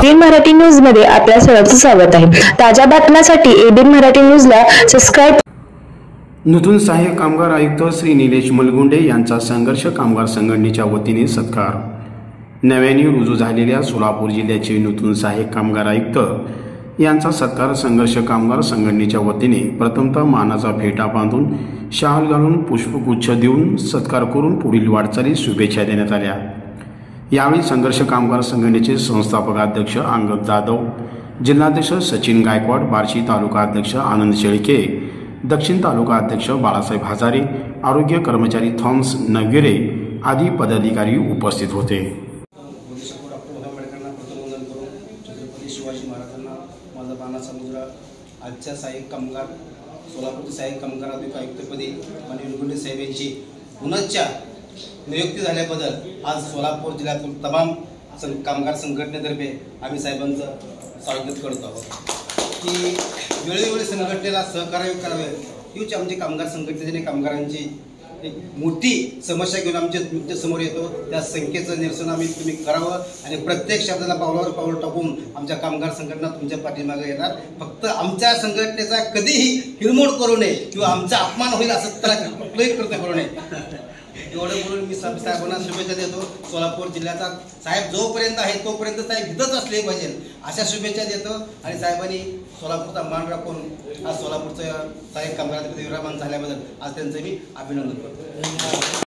ABN Marathi news मध्ये आपल्या सर्वांचं स्वागत आहे। ताज्या बातम्यांसाठी एबीएन मराठी न्यूजला सबस्क्राइब। नूतन सहाय्यक कामगार आयुक्त श्री निलेश मलगुंडे यांचा संघर्ष कामगार संघटनेच्या वतीने सत्कार। नव्याने रुजू झालेल्या सोलापूर जिल्ह्याचे नूतन सहाय्यक कामगार आयुक्त यांचा सत्कार संघर्ष कामगार संघटनेच्या वतीने प्रथमतः मानाचा फेटा बांधून शाल घालून पुष्पगुच्छ देऊन सत्कार करून पुढील वाटचालीस शुभेच्छा देण्यात आल्या। यावेळी संघर्ष कामगार संघटनेचे संस्थापक अध्यक्ष अंगद जाधव, जिल्हाध्यक्ष सचिन गायकवाड, बार्शी तालुका अध्यक्ष आनंद शेळके, दक्षिण तालुका अध्यक्ष बाळासाहेब हजारे, आरोग्य कर्मचारी थॉमस नगरे आदी पदाधिकारी उपस्थित होते। शिवाजी महाराजांना माझा मानाचा मुजरा। आजच्या सहाय्यक कामगार सोलापूरचे सहाय्यक कामगार आयुक्तपदी माननीय मलगुंडे साहेब यांची पुनश्च नियुक्ती झाल्याबद्दल आज सोलापूर जिल्ह्यातील तमाम कामगार संघटनेतर्फे आम्ही साहेबांचं स्वागत करतो आहोत की वेळोवेळी संघटनेला सहकार्य करावे हीच आमची कामगार संघटनेने कामगारांची एक मोठी समस्या घेऊन आमच्या समोर येतो। त्या संख्येचं निरसन तुम्ही करावं आणि प्रत्येक शब्दाला पावलावर पाऊल टाकून आमच्या कामगार संघटना तुमच्या पाठीमागे येणार। फक्त आमच्या संघटनेचा कधीही हिरमोड करू नये किंवा आमचा अपमान होईल असं त्याला कुठलंही कृत्य करू नये एवढं बोलून मी साहेबांना शुभेच्छा देतो। सोलापूर जिल्ह्याचा साहेब जोपर्यंत आहे तोपर्यंत साहेब इथंच असले पाहिजे अशा शुभेच्छा देतो। आणि साहेबांनी सोलापूरचा मान राखून आज सोलापूरचं सहाय्यक कामगार विरामान झाल्याबद्दल आज त्यांचं मी अभिनंदन करतो।